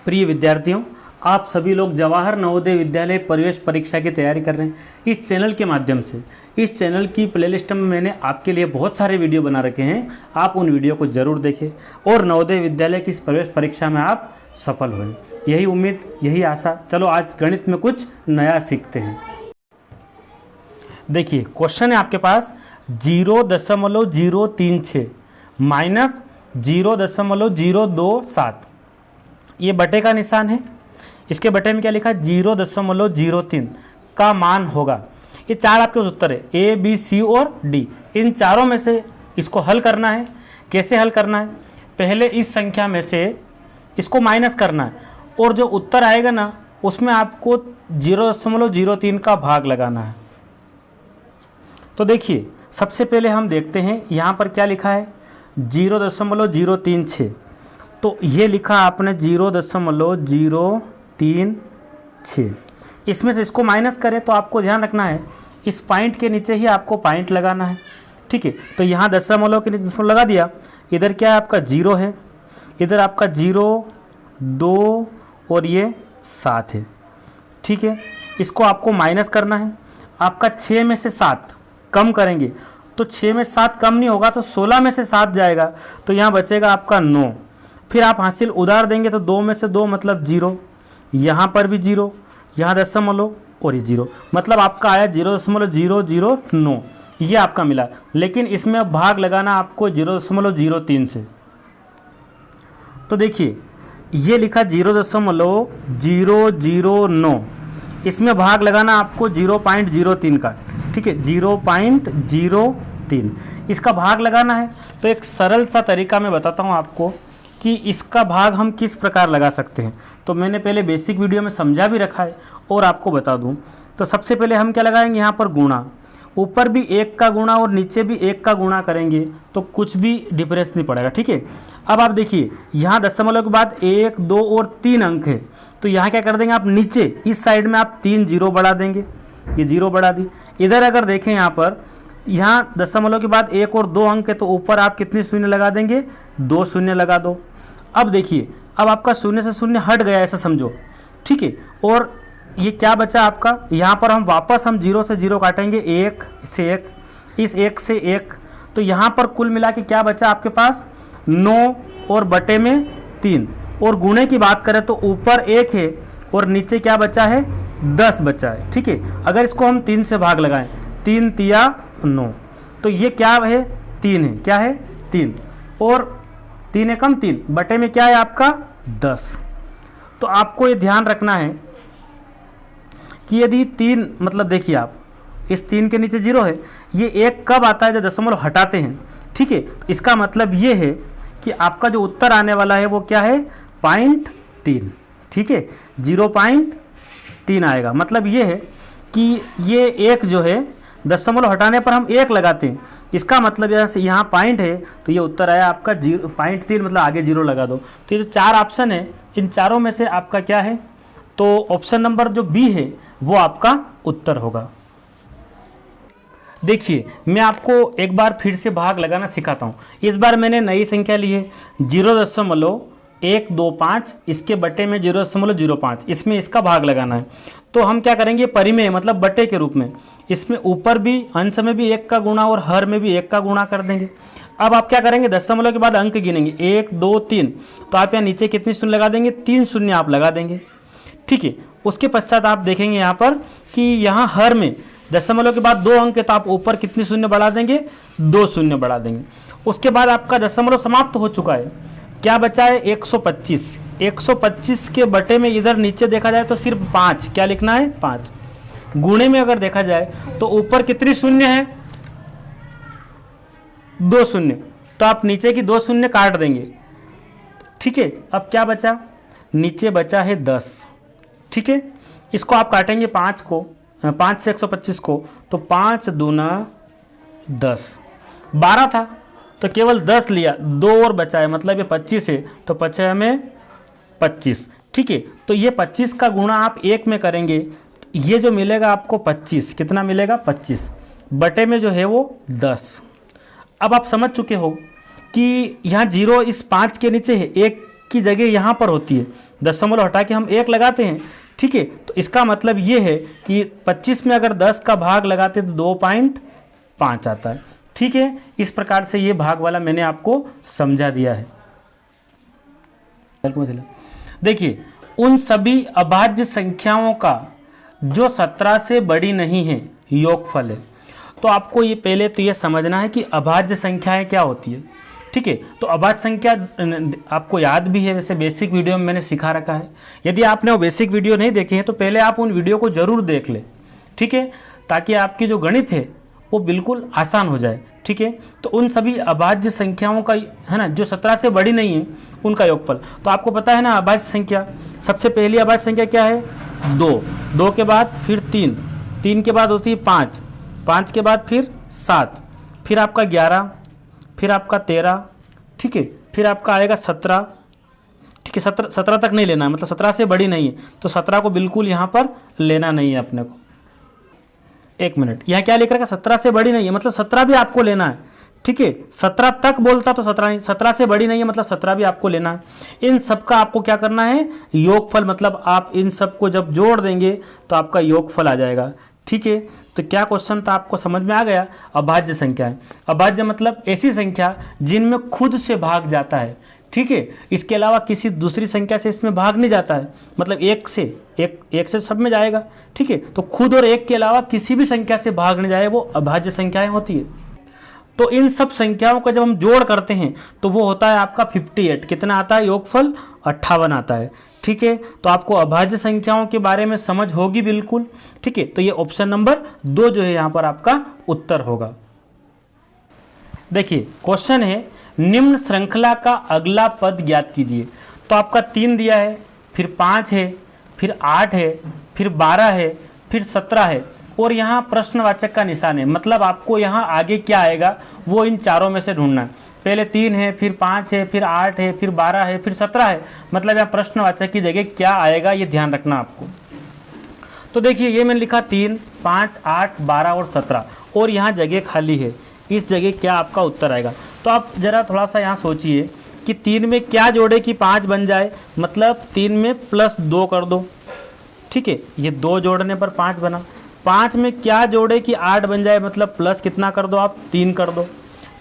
प्रिय विद्यार्थियों, आप सभी लोग जवाहर नवोदय विद्यालय प्रवेश परीक्षा की तैयारी कर रहे हैं। इस चैनल के माध्यम से इस चैनल की प्लेलिस्ट में मैंने आपके लिए बहुत सारे वीडियो बना रखे हैं। आप उन वीडियो को जरूर देखें और नवोदय विद्यालय की इस प्रवेश परीक्षा में आप सफल हों, यही उम्मीद, यही आशा। चलो आज गणित में कुछ नया सीखते हैं। देखिए क्वेश्चन है आपके पास 0.036 माइनस 0.027। ये बटे का निशान है, इसके बटे में क्या लिखा है 0.03 का मान होगा। ये चार आपके पास उत्तर है ए, बी, सी और डी। इन चारों में से इसको हल करना है। कैसे हल करना है? पहले इस संख्या में से इसको माइनस करना है और जो उत्तर आएगा ना उसमें आपको 0.03 का भाग लगाना है। तो देखिए सबसे पहले हम देखते हैं यहाँ पर क्या लिखा है 0.036। तो ये लिखा आपने 0.036। इसमें से इसको माइनस करें तो आपको ध्यान रखना है इस पॉइंट के नीचे ही आपको पॉइंट लगाना है। ठीक है, तो यहाँ दशमलव के नीचे दशमलव लगा दिया। इधर क्या है आपका 0 है, इधर आपका 0, 2 और ये 7 है। ठीक है, इसको आपको माइनस करना है। आपका 6 में से 7 कम करेंगे तो 6 में 7 कम नहीं होगा तो 16 में से 7 जाएगा तो यहाँ बचेगा आपका 9। फिर आप हासिल उधार देंगे तो 2 में से 2 मतलब 0, यहाँ पर भी 0, यहाँ दशमलव और ये 0, मतलब आपका आया 0.009। ये आपका मिला। लेकिन इसमें अब भाग लगाना आपको 0.03 से। तो देखिए ये लिखा 0.009, इसमें भाग लगाना आपको 0.03 का। ठीक है, 0.03 इसका भाग लगाना है। तो एक सरल सा तरीका मैं बताता हूँ आपको कि इसका भाग हम किस प्रकार लगा सकते हैं। तो मैंने पहले बेसिक वीडियो में समझा भी रखा है और आपको बता दूं। तो सबसे पहले हम क्या लगाएंगे, यहाँ पर गुणा, ऊपर भी 1 का गुणा और नीचे भी 1 का गुणा करेंगे तो कुछ भी डिफरेंस नहीं पड़ेगा। ठीक है, अब आप देखिए यहाँ दशमलव के बाद 1, 2 और 3 अंक है तो यहाँ क्या कर देंगे आप, नीचे इस साइड में आप 3 जीरो बढ़ा देंगे, ये 0 बढ़ा दी। इधर अगर देखें यहाँ पर, यहाँ दशमलव के बाद 1 और 2 अंक है तो ऊपर आप कितने शून्य लगा देंगे, 2 शून्य लगा दो। अब देखिए अब आपका शून्य से शून्य हट गया ऐसा समझो। ठीक है, और ये क्या बचा आपका, यहाँ पर हम वापस 0 से 0 काटेंगे, 1 से 1, इस 1 से 1, तो यहाँ पर कुल मिला के क्या बचा आपके पास 9 और बटे में 3। और गुणे की बात करें तो ऊपर 1 है और नीचे क्या बचा है 10 बचा है। ठीक है, अगर इसको हम 3 से भाग लगाएं, 3 तिया 9, तो ये क्या है 3 है, क्या है 3 और 3 एकम 3 बटे में क्या है आपका 10। तो आपको ये ध्यान रखना है कि यदि 3 मतलब देखिए आप इस 3 के नीचे 0 है, ये 1 कब आता है जब दशमलव हटाते हैं। ठीक है, इसका मतलब ये है कि आपका जो उत्तर आने वाला है वो क्या है 0.3। ठीक है, 0.3 आएगा। मतलब ये है कि ये 1 जो है दशमलव हटाने पर हम 1 लगाते हैं, इसका मतलब यहाँ से यहाँ पॉइंट है तो ये उत्तर आया आपका 0.3, मतलब आगे 0 लगा दो। तो ये जो 4 ऑप्शन है इन चारों में से आपका क्या है, तो ऑप्शन नंबर जो बी है वो आपका उत्तर होगा। देखिए मैं आपको एक बार फिर से भाग लगाना सिखाता हूँ। इस बार मैंने नई संख्या ली है 0.125, इसके बटे में 0.05, इसमें इसका भाग लगाना है। तो हम क्या करेंगे, परिमेय मतलब बटे के रूप में इसमें ऊपर भी अंश में भी 1 का गुणा और हर में भी 1 का गुणा कर देंगे। अब आप क्या करेंगे, दशमलव के बाद अंक गिनेंगे 1, 2, 3, तो आप यहाँ नीचे कितने शून्य लगा देंगे, 3 शून्य आप लगा देंगे। ठीक है, उसके पश्चात आप देखेंगे यहाँ पर कि यहाँ हर में दशमलव के बाद 2 अंक है तो आप ऊपर कितने शून्य बढ़ा देंगे, 2 शून्य बढ़ा देंगे। उसके बाद आपका दशमलव समाप्त हो चुका है, क्या बचा है 125। 125 के बटे में इधर नीचे देखा जाए तो सिर्फ 5, क्या लिखना है 5। गुणे में अगर देखा जाए तो ऊपर कितनी शून्य है 2 शून्य, तो आप नीचे की 2 शून्य काट देंगे। ठीक है, अब क्या बचा, नीचे बचा है 10। ठीक है, इसको आप काटेंगे 5 से 125 को, तो 5 दूना 10, 12 था तो केवल 10 लिया, 2 और बचा है मतलब ये 25 है तो बचा हमें 25। ठीक है, तो ये 25 का गुणा आप 1 में करेंगे तो ये जो मिलेगा आपको 25, कितना मिलेगा 25 बटे में जो है वो 10। अब आप समझ चुके हो कि यहाँ 0 इस 5 के नीचे है, 1 की जगह यहाँ पर होती है, दशमलव हटा के हम 1 लगाते हैं, ठीक है। तो इसका मतलब ये है कि 25 में अगर 10 का भाग लगाते तो 2.5 आता है, ठीक है। इस प्रकार से ये भाग वाला मैंने आपको समझा दिया है। देखिए, उन सभी अभाज्य संख्याओं का जो 17 से बड़ी नहीं है योगफल है। तो आपको ये पहले तो ये समझना है कि अभाज्य संख्याएं क्या होती है, ठीक है। तो अभाज्य संख्या आपको याद भी है, वैसे बेसिक वीडियो में मैंने सिखा रखा है। यदि आपने वो बेसिक वीडियो नहीं देखे हैं तो पहले आप उन वीडियो को जरूर देख लें, ठीक है, ताकि आपकी जो गणित है वो बिल्कुल आसान हो जाए, ठीक है। तो उन सभी अभाज्य संख्याओं का, है ना, जो 17 से बड़ी नहीं है उनका योगफल। तो आपको पता है ना अभाज्य संख्या, सबसे पहली अभाज्य संख्या क्या है? 2, 2 के बाद फिर 3, 3 के बाद होती है 5, 5 के बाद फिर 7, फिर आपका 11, फिर आपका 13, ठीक है, फिर आपका आएगा 17, ठीक है। 17 तक नहीं लेना है, मतलब 17 से बड़ी नहीं है, तो 17 को बिल्कुल यहाँ पर लेना नहीं है अपने को। एक मिनट, यहाँ क्या लिख रखा है? 17 से बड़ी नहीं है, मतलब 17 भी आपको लेना है, ठीक है। 17 तक बोलता तो 17 नहीं, 17 से बड़ी नहीं है मतलब 17 भी आपको लेना है। इन सब का आपको क्या करना है? योगफल, मतलब आप इन सब को जब जोड़ देंगे तो आपका योगफल आ जाएगा, ठीक है। तो क्या क्वेश्चन था आपको समझ में आ गया? अभाज्य संख्या है। अभाज्य मतलब ऐसी संख्या जिनमें खुद से भाग जाता है, ठीक है। इसके अलावा किसी दूसरी संख्या से इसमें भाग नहीं जाता है, मतलब एक से सब में जाएगा, ठीक है। तो खुद और एक के अलावा किसी भी संख्या से भाग नहीं जाए, वो अभाज्य संख्याएं होती है। तो इन सब संख्याओं का जब हम जोड़ करते हैं तो वो होता है आपका 58। कितना आता है योगफल? 58 आता है, ठीक है। तो आपको अभाज्य संख्याओं के बारे में समझ होगी बिल्कुल, ठीक है। तो ये ऑप्शन नंबर 2 जो है यहाँ पर आपका उत्तर होगा। देखिए क्वेश्चन है, निम्न श्रृंखला का अगला पद ज्ञात कीजिए। तो आपका 3 दिया है, फिर 5 है, फिर 8 है, फिर 12 है, फिर 17 है, और यहाँ प्रश्नवाचक का निशान है, मतलब आपको यहाँ आगे क्या आएगा वो इन चारों में से ढूंढना है। पहले 3 है, फिर 5 है, फिर 8 है, फिर 12 है, फिर 17 है, मतलब यहाँ प्रश्नवाचक की जगह क्या आएगा ये ध्यान रखना आपको। तो देखिए ये मैंने लिखा 3, 5, 8, 12 और 17, और यहाँ जगह खाली है, इस जगह क्या आपका उत्तर आएगा? तो आप जरा थोड़ा सा यहाँ सोचिए कि 3 में क्या जोड़े कि 5 बन जाए, मतलब 3 में +2 कर दो, ठीक है, ये 2 जोड़ने पर 5 बना। 5 में क्या जोड़े कि 8 बन जाए, मतलब प्लस कितना कर दो आप? 3 कर दो।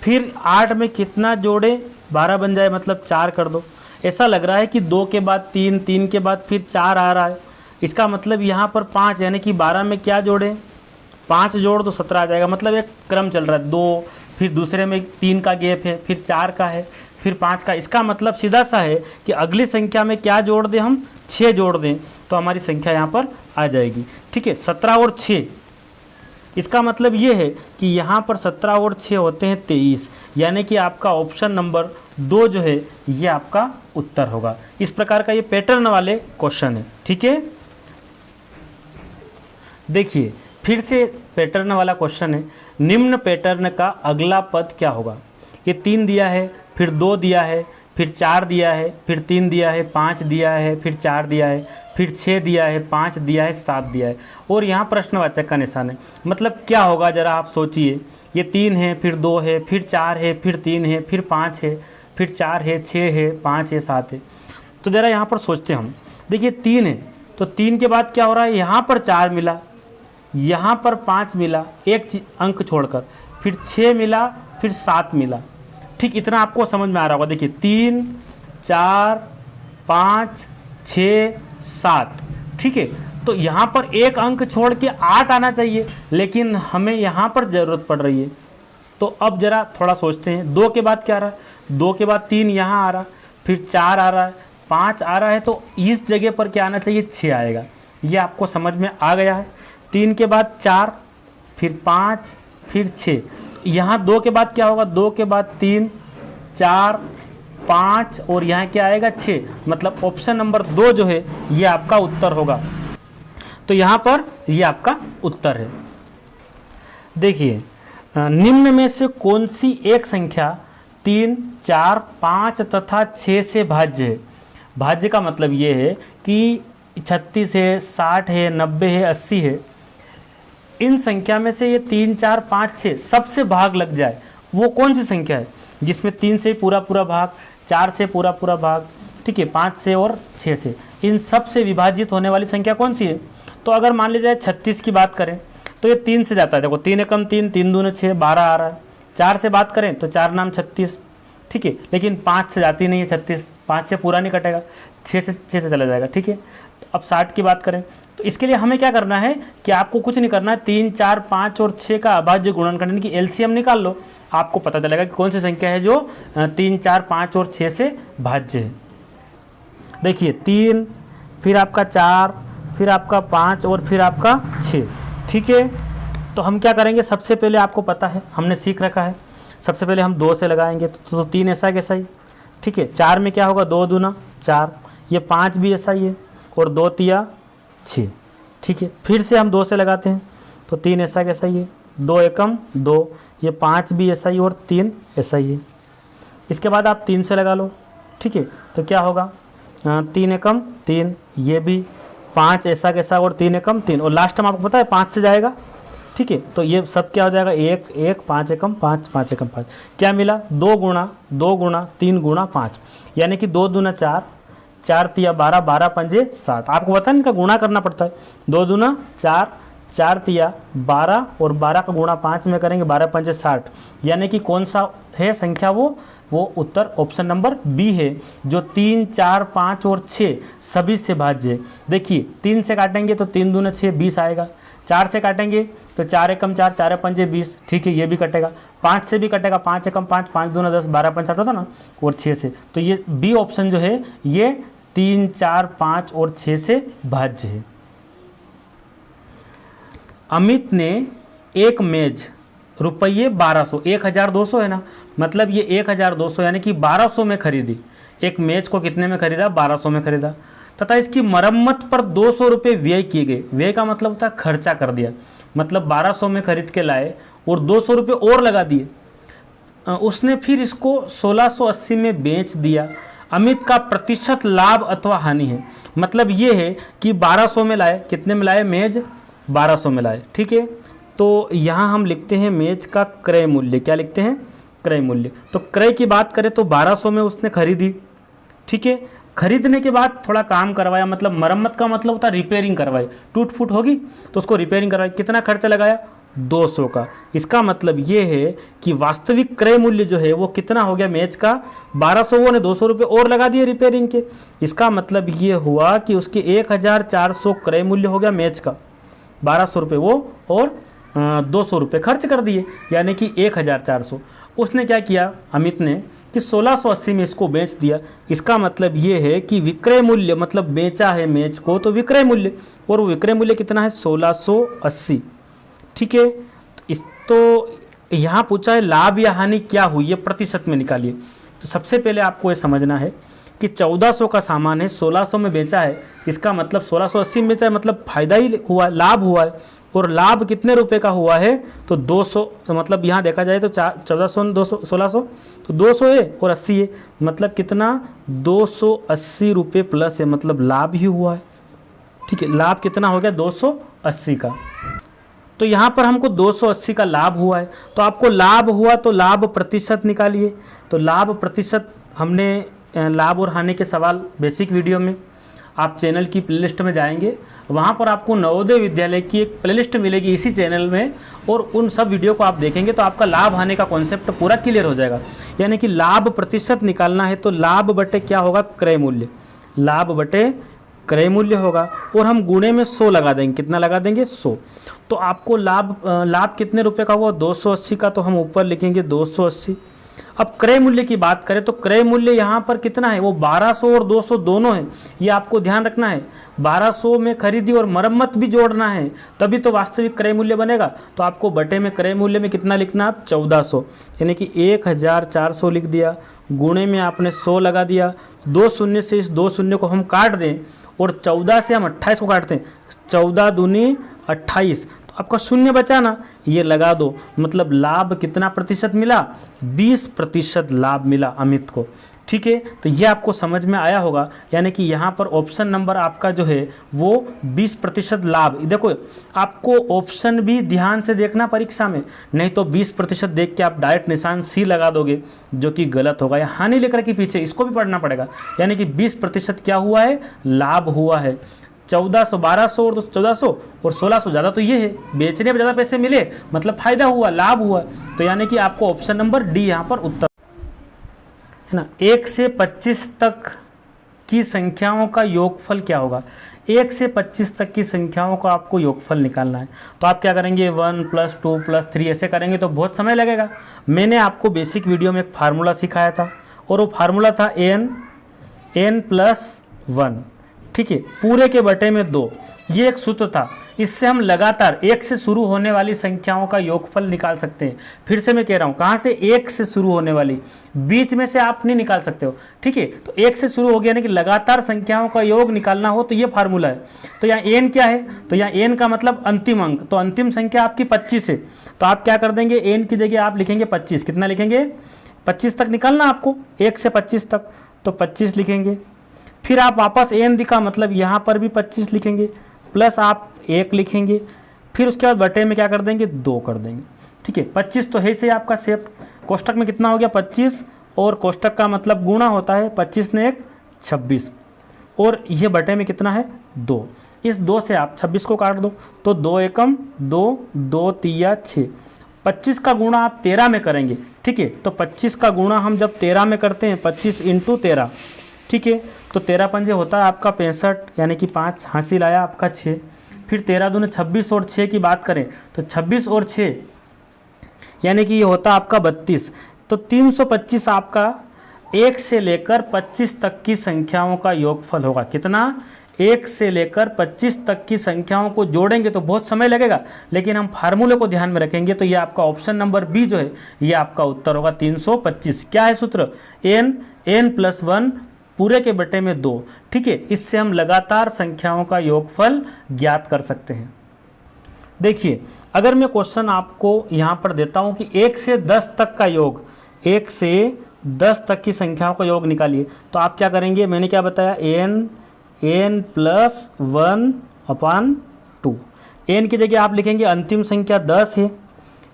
फिर 8 में कितना जोड़े? 12 बन जाए, मतलब 4 कर दो। ऐसा लग रहा है कि 2 के बाद 3, 3 के बाद फिर 4 आ रहा है, इसका मतलब यहाँ पर 5, यानी कि 12 में क्या जोड़े? 5 जोड़ दो 17 आ जाएगा, मतलब एक क्रम चल रहा है, 2, फिर दूसरे में 3 का गैप है, फिर 4 का है, फिर 5 का। इसका मतलब सीधा सा है कि अगली संख्या में क्या जोड़ दें हम? 6 जोड़ दें तो हमारी संख्या यहाँ पर आ जाएगी, ठीक है। 17 और 6, इसका मतलब ये है कि यहाँ पर 17 और 6 होते हैं 23, यानी कि आपका ऑप्शन नंबर 2 जो है ये आपका उत्तर होगा। इस प्रकार का ये पैटर्न वाले क्वेश्चन है, ठीक है। देखिए फिर से पैटर्न वाला क्वेश्चन है, निम्न पैटर्न का अगला पद क्या होगा? ये 3 दिया है, फिर 2 दिया है, फिर 4 दिया है, फिर 3 दिया है, 5 दिया है, फिर 4 दिया है, फिर 6 दिया है, 5 दिया है, 7 दिया है, और यहाँ प्रश्नवाचक का निशान है। मतलब क्या होगा जरा आप सोचिए, ये 3 है, फिर 2 है, फिर 4 है, फिर 3 है, फिर 5 है, फिर 4 है, 6 है, 5 है, 7 है। तो जरा यहाँ पर सोचते हम, देखिए 3 है, तो 3 के बाद क्या हो रहा है? यहाँ पर 4 मिला, यहाँ पर 5 मिला एक अंक छोड़कर, फिर 6 मिला, फिर 7 मिला, ठीक। इतना आपको समझ में आ रहा होगा। देखिए 3, 4, 5, 6, 7, ठीक है। तो यहाँ पर एक अंक छोड़ के 8 आना चाहिए, लेकिन हमें यहाँ पर ज़रूरत पड़ रही है। तो अब जरा थोड़ा सोचते हैं, 2 के बाद क्या आ रहा है? 2 के बाद 3 यहाँ आ रहा, फिर 4 आ रहा है, 5 आ रहा है, तो इस जगह पर क्या आना चाहिए? 6 आएगा। ये आपको समझ में आ गया है। 3 के बाद 4, फिर 5, फिर 6, यहाँ 2 के बाद क्या होगा? 2 के बाद 3, 4, 5, और यहाँ क्या आएगा? 6, मतलब ऑप्शन नंबर 2 जो है ये आपका उत्तर होगा। तो यहाँ पर ये आपका उत्तर है। देखिए निम्न में से कौन सी एक संख्या 3, 4, 5 तथा 6 से भाज्य है? भाज्य का मतलब ये है कि 36 है, 60 है, 90 है, 80 है। इन संख्या में से ये 3, 4, 5, 6 सबसे भाग लग जाए, वो कौन सी संख्या है जिसमें 3 से पूरा पूरा भाग, 4 से पूरा पूरा भाग, ठीक है, 5 से और 6 से, इन सब से विभाजित होने वाली संख्या कौन सी है? तो अगर मान लीजिए 36 की बात करें तो ये 3 से जाता है, देखो 3 एकम 3, 3 दूने 6, 12 आ रहा है। 4 से बात करें तो 4 नाम 36, ठीक है, लेकिन 5 से जाती नहीं है 36, 5 से पूरा नहीं कटेगा, 6 से चला जाएगा, ठीक है। तो अब 60 की बात करें तो इसके लिए हमें क्या करना है कि आपको कुछ नहीं करना है, 3, 4, 5 और 6 का अभाज्य गुणन करने की एलसीएम निकाल लो, आपको पता चलेगा कि कौन सी संख्या है जो 3, 4, 5 और 6 से भाज्य है। देखिए 3, फिर आपका 4, फिर आपका 5 और फिर आपका 6, ठीक है। तो हम क्या करेंगे, सबसे पहले आपको पता है, हमने सीख रखा है, सबसे पहले हम 2 से लगाएंगे तो 3 ऐसा कैसा ही, ठीक है। 4 में क्या होगा, 2 दूना 4, ये 5 भी ऐसा ही है, और 2 तिया 6, ठीक है। फिर से हम 2 से लगाते हैं तो 3 ऐसा कैसा ही है, 2 एकम 2, ये 5 भी ऐसा ही और 3 ऐसा ही है। इसके बाद आप 3 से लगा लो, ठीक है, तो क्या होगा, 3 एकम 3, ये भी 5 ऐसा कैसा और 3 एकम 3, और लास्ट में आपको पता है 5 से जाएगा, ठीक है। तो ये सब क्या हो जाएगा, 1 1, 5 एकम 5, 5 एकम 5, क्या मिला, 2 गुणा 3 गुणा 5, यानी कि 2 दूना 4, 4 तिया 12, 12 पंजे 60, आपको पता है इनका गुणा करना पड़ता है, 2 दूना 4, 4 तिया 12 और 12 का गुणा 5 में करेंगे, 12 पंजे 60, यानी कि कौन सा है संख्या, वो उत्तर ऑप्शन नंबर बी है, जो 3, 4, 5 और 6 सभी से भाज्य है। देखिए 3 से काटेंगे तो 3 दूना 6, 20 आएगा, 4 से काटेंगे तो 4 एकम 4, 4 पंजे 20, ठीक है, ये भी कटेगा, 5 से भी कटेगा, 5 एकम 5, 5 दूना 10, 12 पंजे 60 होता ना, और 6 से, तो ये बी ऑप्शन जो है ये 3, 4, 5 और 6 से भाज्य है। अमित ने एक मेज रुपये 1200, 1200 है ना, मतलब ये 1200 यानी कि 1200 में खरीदी, एक मेज को कितने में खरीदा, 1200 में खरीदा, तथा इसकी मरम्मत पर 200 रुपये व्यय किए गए। व्यय का मतलब होता है खर्चा कर दिया, मतलब 1200 में खरीद के लाए और 200 रुपये और लगा दिए, उसने फिर इसको 1680 में बेच दिया। अमित का प्रतिशत लाभ अथवा हानि है, मतलब ये है कि 1200 में लाए, कितने में लाए, मेज 1200 में लाए, ठीक है। तो यहाँ हम लिखते हैं मेज का क्रय मूल्य, क्या लिखते हैं, क्रय मूल्य। तो क्रय की बात करें तो 1200 में उसने खरीदी, ठीक है, खरीदने के बाद थोड़ा काम करवाया, मतलब मरम्मत का मतलब होता है रिपेयरिंग करवाई, टूट फूट होगी तो उसको रिपेयरिंग करवाई, कितना खर्चा लगाया, 200 का। इसका मतलब ये है कि वास्तविक क्रय मूल्य जो है वो कितना हो गया मेज का, 1200, वो ने 200 रुपये और लगा दिए रिपेयरिंग के, इसका मतलब ये हुआ कि उसके 1400 क्रय मूल्य हो गया मेज का, 1200 रुपये वो और 200 रुपये खर्च कर दिए, यानी कि 1400। उसने क्या किया अमित ने कि 1680 में इसको बेच दिया, इसका मतलब ये है कि विक्रय मूल्य, मतलब बेचा है मेज को तो विक्रय मूल्य, और वो विक्रय मूल्य कितना है, 1680, ठीक है। तो यहाँ पूछा है लाभ या हानि क्या हुई, ये प्रतिशत में निकालिए। तो सबसे पहले आपको ये समझना है कि 1400 का सामान है, 1600 में बेचा है, इसका मतलब 1680 में बेचा है, मतलब फायदा ही हुआ, लाभ हुआ है, और लाभ कितने रुपए का हुआ है, तो 200, तो मतलब यहाँ देखा जाए तो 1400, 200, 1600, तो 200 है और 80 है, मतलब कितना, 280 रुपये प्लस है, मतलब लाभ ही हुआ है, ठीक है। लाभ कितना हो गया, 280 का। तो यहाँ पर हमको 280 का लाभ हुआ है, तो आपको लाभ हुआ तो लाभ प्रतिशत निकालिए। तो लाभ प्रतिशत हमने लाभ और हानि के सवाल बेसिक वीडियो में, आप चैनल की प्लेलिस्ट में जाएंगे, वहाँ पर आपको नवोदय विद्यालय की एक प्लेलिस्ट मिलेगी इसी चैनल में, और उन सब वीडियो को आप देखेंगे तो आपका लाभ हानि का कॉन्सेप्ट पूरा क्लियर हो जाएगा। यानी कि लाभ प्रतिशत निकालना है तो लाभ बटे क्या होगा, क्रय मूल्य, लाभ बटे क्रय मूल्य होगा, और हम गुणे में 100 लगा देंगे, कितना लगा देंगे, 100। तो आपको लाभ कितने रुपए का हुआ, 280 का, तो हम ऊपर लिखेंगे 280। अब क्रय मूल्य की बात करें तो क्रय मूल्य यहाँ पर कितना है, वो 1200 और 200 दोनों है, ये आपको ध्यान रखना है। 1200 में खरीदी और मरम्मत भी जोड़ना है, तभी तो वास्तविक क्रय मूल्य बनेगा। तो आपको बटे में क्रय मूल्य में कितना लिखना है, आप 1400, यानी कि 1400 लिख दिया, गुणे में आपने 100 लगा दिया, 2 शून्य से इस 2 शून्य को हम काट दें, और 14 से हम 28 को काटते हैं, 14 दूनी 28, तो आपका शून्य बचा ना, ये लगा दो, मतलब लाभ कितना प्रतिशत मिला, 20% लाभ मिला अमित को। ठीक है, तो ये आपको समझ में आया होगा। यानी कि यहाँ पर ऑप्शन नंबर आपका जो है वो 20% लाभ। देखो आपको ऑप्शन भी ध्यान से देखना परीक्षा में, नहीं तो 20% देख के आप डायरेक्ट निशान सी लगा दोगे, जो कि गलत होगा। या हानि लेकर के पीछे इसको भी पढ़ना पड़ेगा। यानी कि 20% क्या हुआ है, लाभ हुआ है। 1400, 1200 और 1400 और 1600 ज़्यादा तो ये है, बेचने पर ज़्यादा पैसे मिले मतलब फायदा हुआ, लाभ हुआ। तो यानी कि आपको ऑप्शन नंबर डी यहाँ पर उत्तर है ना। 1 से 25 तक की संख्याओं का योगफल क्या होगा। 1 से 25 तक की संख्याओं का आपको योगफल निकालना है। तो आप क्या करेंगे, 1 + 2 + 3 ऐसे करेंगे तो बहुत समय लगेगा। मैंने आपको बेसिक वीडियो में एक फार्मूला सिखाया था और वो फार्मूला था n + 1, ठीक है, पूरे के बटे में 2। ये एक सूत्र था, इससे हम लगातार 1 से शुरू होने वाली संख्याओं का योगफल निकाल सकते हैं। फिर से मैं कह रहा हूँ, कहाँ से, 1 से शुरू होने वाली, बीच में से आप नहीं निकाल सकते हो, ठीक है। तो 1 से शुरू हो गया, यानी कि लगातार संख्याओं का योग निकालना हो तो ये फार्मूला है। तो यहाँ n क्या है, तो यहाँ n का मतलब अंतिम अंक, तो अंतिम संख्या आपकी 25 है। तो आप क्या कर देंगे, n की जगह आप लिखेंगे 25। कितना लिखेंगे, 25 तक निकालना आपको, 1 से 25 तक, तो 25 लिखेंगे। फिर आप वापस n दिखा मतलब यहाँ पर भी 25 लिखेंगे, प्लस आप 1 लिखेंगे। फिर उसके बाद बटे में क्या कर देंगे, 2 कर देंगे, ठीक है। 25 तो है से आपका सेफ, कोष्टक में कितना हो गया 25, और कोष्टक का मतलब गुणा होता है, 25 ने 1 26, और ये बटे में कितना है 2। इस 2 से आप 26 को काट दो, तो 2 एकम 2, 2 तिया 6। 25 का गुणा आप 13 में करेंगे, ठीक है। तो 25 का गुणा हम जब 13 में करते हैं, 25 × 13, ठीक है, तो 13 पंजे होता है आपका 65, यानी कि 5 हासिल आया आपका 6। फिर 13 दूने 26 और 6 की बात करें तो 26 और 6 यानी कि ये होता आपका 32। तो 325 आपका 1 से लेकर 25 तक की संख्याओं का योगफल होगा। कितना, 1 से लेकर 25 तक की संख्याओं को जोड़ेंगे तो बहुत समय लगेगा, लेकिन हम फार्मूले को ध्यान में रखेंगे तो ये आपका ऑप्शन नंबर बी जो है ये आपका उत्तर होगा 325। क्या है सूत्र, n + 1 पूरे के बटे में 2, ठीक है। इससे हम लगातार संख्याओं का योगफल ज्ञात कर सकते हैं। देखिए अगर मैं क्वेश्चन आपको यहाँ पर देता हूँ कि 1 से 10 तक का योग, 1 से 10 तक की संख्याओं का योग निकालिए, तो आप क्या करेंगे, मैंने क्या बताया, n + 1/2। n की जगह आप लिखेंगे अंतिम संख्या 10 है,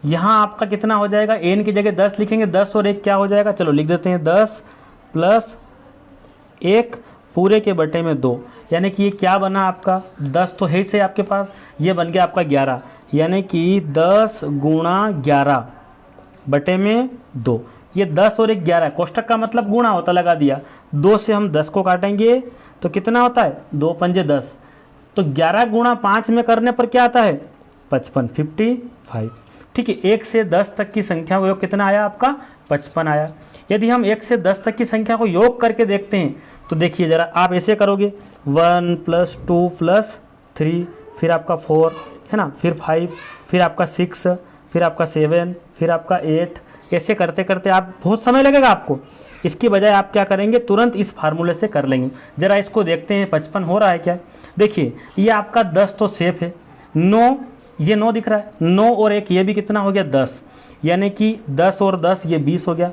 यहाँ आपका कितना हो जाएगा, n की जगह 10 लिखेंगे, 10 और 1 क्या हो जाएगा, चलो लिख देते हैं, 10 + 1 पूरे के बटे में 2, यानी कि ये क्या बना आपका, 10 तो है से आपके पास, ये बन गया आपका 11, यानी कि 10 × 11 बटे में 2। ये 10 और 1 11, कोष्टक का मतलब गुणा होता, लगा दिया। 2 से हम 10 को काटेंगे तो कितना होता है, 2 पंजे 10, तो 11 × 5 में करने पर क्या आता है, 55, 55, ठीक है। 1 से 10 तक की संख्या का योग कितना आया आपका, 55 आया। यदि हम 1 से 10 तक की संख्या को योग करके देखते हैं तो देखिए ज़रा, आप ऐसे करोगे, 1 + 2 + 3, फिर आपका 4 है ना, फिर 5, फिर आपका 6, फिर आपका 7, फिर आपका 8, ऐसे करते करते आप बहुत समय लगेगा आपको। इसकी बजाय आप क्या करेंगे, तुरंत इस फार्मूले से कर लेंगे। ज़रा इसको देखते हैं 55 हो रहा है क्या। देखिए ये आपका 10 तो सेफ है, 9, ये 9 दिख रहा है, 9 और 1 ये भी कितना हो गया 10, यानी कि 10 और 10 ये 20 हो गया।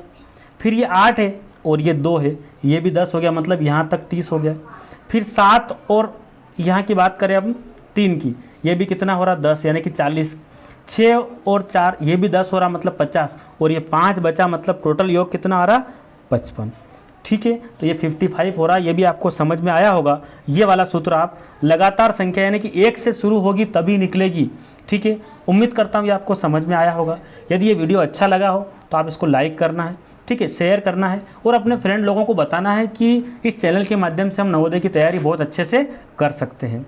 फिर ये 8 है और ये 2 है, ये भी 10 हो गया, मतलब यहाँ तक 30 हो गया। फिर 7 और यहाँ की बात करें अब 3 की, ये भी कितना हो रहा 10, यानी कि 40। 6 और 4 ये भी 10 हो रहा, मतलब 50, और ये 5 बचा, मतलब टोटल योग कितना आ रहा 55, ठीक है। तो ये 55 हो रहा, ये भी आपको समझ में आया होगा। ये वाला सूत्र आप लगातार संख्या यानी कि 1 से शुरू होगी तभी निकलेगी, ठीक है। उम्मीद करता हूँ ये आपको समझ में आया होगा। यदि ये वीडियो अच्छा लगा हो तो आप इसको लाइक करना है, ठीक है, शेयर करना है, और अपने फ्रेंड लोगों को बताना है कि इस चैनल के माध्यम से हम नवोदय की तैयारी बहुत अच्छे से कर सकते हैं,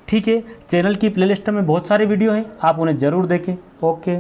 ठीक है। चैनल की प्लेलिस्ट में बहुत सारे वीडियो हैं, आप उन्हें ज़रूर देखें। ओके।